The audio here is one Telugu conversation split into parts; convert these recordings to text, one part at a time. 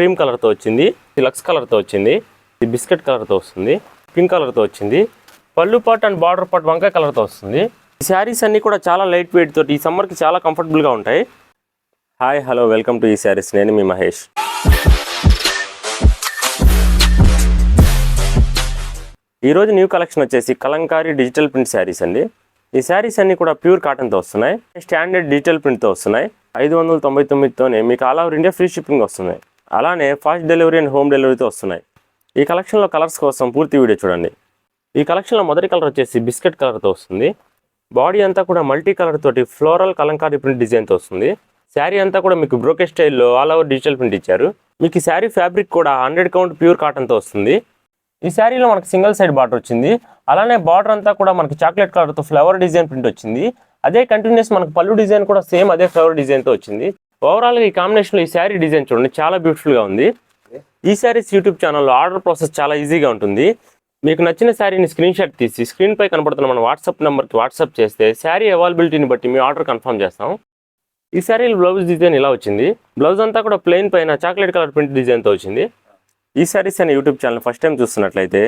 క్రీమ్ కలర్తో వచ్చింది, లక్స్ కలర్తో వచ్చింది, ఇది బిస్కెట్ కలర్తో వస్తుంది, పింక్ కలర్తో వచ్చింది, పళ్ళు పాట్ అండ్ బార్డర్ పాట్ వంకాయ కలర్తో వస్తుంది. ఈ శారీస్ అన్నీ కూడా చాలా లైట్ వెయిట్ తోటి ఈ సమ్మర్కి చాలా కంఫర్టబుల్గా ఉంటాయి. హాయ్ హలో వెల్కమ్ టు ఈ శారీస్. నేను మీ మహేష్. ఈరోజు న్యూ కలెక్షన్ వచ్చేసి కలంకారీ డిజిటల్ ప్రింట్ శారీస్ అండి. ఈ శారీస్ అన్నీ కూడా ప్యూర్ కాటన్తో వస్తున్నాయి, స్టాండర్డ్ డిజిటల్ ప్రింట్తో వస్తున్నాయి. 599తోనే మీకు all over India free shipping వస్తున్నాయి. అలానే ఫాస్ట్ డెలివరీ అండ్ హోమ్ డెలివరీతో వస్తున్నాయి. ఈ కలెక్షన్లో కలర్స్ కోసం పూర్తి వీడియో చూడండి. ఈ కలెక్షన్లో మొదటి కలర్ వచ్చేసి బిస్కెట్ కలర్తో వస్తుంది. బాడీ అంతా కూడా మల్టీ కలర్ తోటి ఫ్లోరల్ కలంకారీ ప్రింట్ డిజైన్తో వస్తుంది. శారీ అంతా కూడా మీకు బ్రోకే స్టైల్లో ఆల్ ఓవర్ డిజిటల్ ప్రింట్ ఇచ్చారు. మీకు ఈ శారీ ఫ్యాబ్రిక్ కూడా 100 కౌంట్ ప్యూర్ కాటన్తో వస్తుంది. ఈ శారీలో మనకి సింగిల్ సైడ్ బార్డర్ వచ్చింది. అలానే బార్డర్ అంతా కూడా మనకి చాక్లెట్ కలర్తో ఫ్లవర్ డిజైన్ ప్రింట్ వచ్చింది. అదే కంటిన్యూస్ మనకు పళ్ళు డిజైన్ కూడా సేమ్ అదే ఫ్లవర్ డిజైన్తో వచ్చింది. ఓవరాల్గా ఈ కాంబినేషన్లో ఈ శారీ డిజైన్ చూడండి, చాలా బ్యూటిఫుల్గా ఉంది. ఈ శారీస్ యూట్యూబ్ ఛానల్లో ఆర్డర్ ప్రాసెస్ చాలా ఈజీగా ఉంటుంది. మీకు నచ్చిన శారీని స్క్రీన్ షాట్ తీసి స్క్రీన్పై కనపడుతున్న మన వాట్సాప్ నెంబర్కి వాట్సాప్ చేస్తే శారీ అవైలబిలిటీని బట్టి మీ ఆర్డర్ కన్ఫర్మ్ చేస్తాం. ఈ శారీలో బ్లౌజ్ డిజైన్ ఇలా వచ్చింది. బ్లౌజ్ అంతా కూడా ప్లెయిన్ పైన చాక్లెట్ కలర్ ప్రింట్ డిజైన్తో వచ్చింది. ఈ శారీస్ అనే యూట్యూబ్ ఛానల్ ఫస్ట్ టైం చూస్తున్నట్లయితే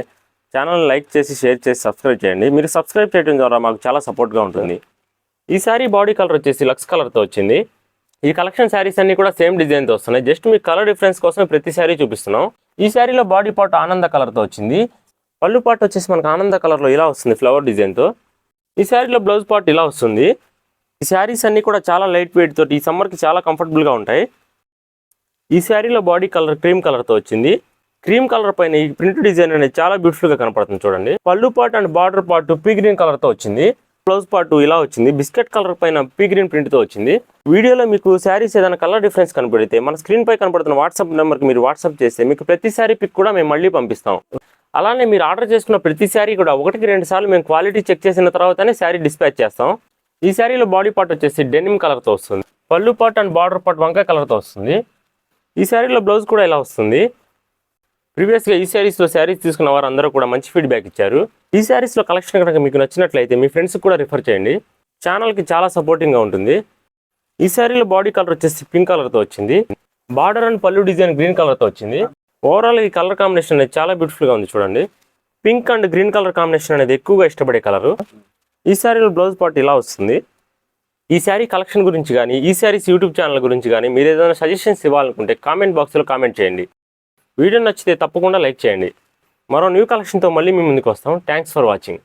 ఛానల్ని లైక్ చేసి షేర్ చేసి సబ్స్క్రైబ్ చేయండి. మీరు సబ్స్క్రైబ్ చేయడం ద్వారా మాకు చాలా సపోర్ట్గా ఉంటుంది. ఈ శారీ బాడీ కలర్ వచ్చేసి లక్స్ కలర్తో వచ్చింది. ఈ కలెక్షన్ శారీస్ అన్ని కూడా సేమ్ డిజైన్తో వస్తున్నాయి. జస్ట్ మీ కలర్ డిఫరెన్స్ కోసం ప్రతి శారీ చూపిస్తున్నాం. ఈ శారీలో బాడీ పార్ట్ ఆనంద కలర్తో వచ్చింది. పళ్ళు పార్ట్ వచ్చేసి మనకు ఆనంద కలర్లో ఇలా వస్తుంది ఫ్లవర్ డిజైన్తో. ఈ శారీలో బ్లౌజ్ పార్ట్ ఇలా వస్తుంది. ఈ శారీస్ అన్నీ కూడా చాలా లైట్ వెయిట్ తోటి ఈ సమ్మర్కి చాలా కంఫర్టబుల్గా ఉంటాయి. ఈ శారీలో బాడీ కలర్ క్రీమ్ కలర్తో వచ్చింది. క్రీమ్ కలర్ పైన ఈ ప్రింట్ డిజైన్ అనేది చాలా బ్యూటిఫుల్గా కనపడుతుంది చూడండి. పళ్ళు part and border part P green కలర్తో వచ్చింది. బ్లౌజ్ పార్ట్ ఇలా వచ్చింది. బిస్కెట్ కలర్ పైన పీ గ్రీన్ ప్రింట్తో వచ్చింది. వీడియోలో మీకు శారీస్ ఏదైనా కలర్ డిఫరెన్స్ కనపడితే మన స్క్రీన్ పై కనపడుతున్న వాట్సాప్ నెంబర్కి మీరు వాట్సాప్ చేస్తే మీకు ప్రతి శారీ పిక్ కూడా మేము మళ్ళీ పంపిస్తాం. అలానే మీరు ఆర్డర్ చేసుకున్న ప్రతి శారీ కూడా 1-2 సార్లు మేము క్వాలిటీ చెక్ చేసిన తర్వాతనే శారీ డిస్పాచ్ చేస్తాం. ఈ శారీలో బాడీ పార్ట్ వచ్చేసి డెనిమ్ కలర్తో వస్తుంది. పళ్ళు పార్ట్ అండ్ బార్డర్ పార్ట్ వంకాయ కలర్తో వస్తుంది. ఈ శారీలో బ్లౌజ్ కూడా ఇలా వస్తుంది. ప్రీవియస్గా ఈ శారీస్లో శారీస్ తీసుకున్న వారు అందరూ కూడా మంచి ఫీడ్బ్యాక్ ఇచ్చారు. ఈ శారీస్లో కలెక్షన్ కనుక మీకు నచ్చినట్లయితే మీ ఫ్రెండ్స్కి కూడా రిఫర్ చేయండి. ఛానల్కి చాలా సపోర్టింగ్గా ఉంటుంది. ఈ శారీలో బాడీ కలర్ వచ్చేసి పింక్ కలర్తో వచ్చింది. బార్డర్ అండ్ పళ్ళు డిజైన్ గ్రీన్ కలర్తో వచ్చింది. ఓవరాల్ ఈ కలర్ కాంబినేషన్ అనేది చాలా బ్యూటిఫుల్గా ఉంది చూడండి. Pink and green colour combination అనేది ఎక్కువగా ఇష్టపడే కలరు. ఈ శారీలో బ్లౌజ్ పార్ట్ ఇలా వస్తుంది. ఈ శారీ కలెక్షన్ గురించి కానీ ఈ శారీస్ యూట్యూబ్ ఛానల్ గురించి కానీ మీరు ఏదైనా సజెషన్స్ ఇవ్వాలనుకుంటే కామెంట్ బాక్స్లో కామెంట్ చేయండి. వీడియో నచ్చితే తప్పకుండా లైక్ చేయండి. మరో న్యూ కలెక్షన్తో మళ్ళీ మీ ముందుకు వస్తాం. Thanks for watching.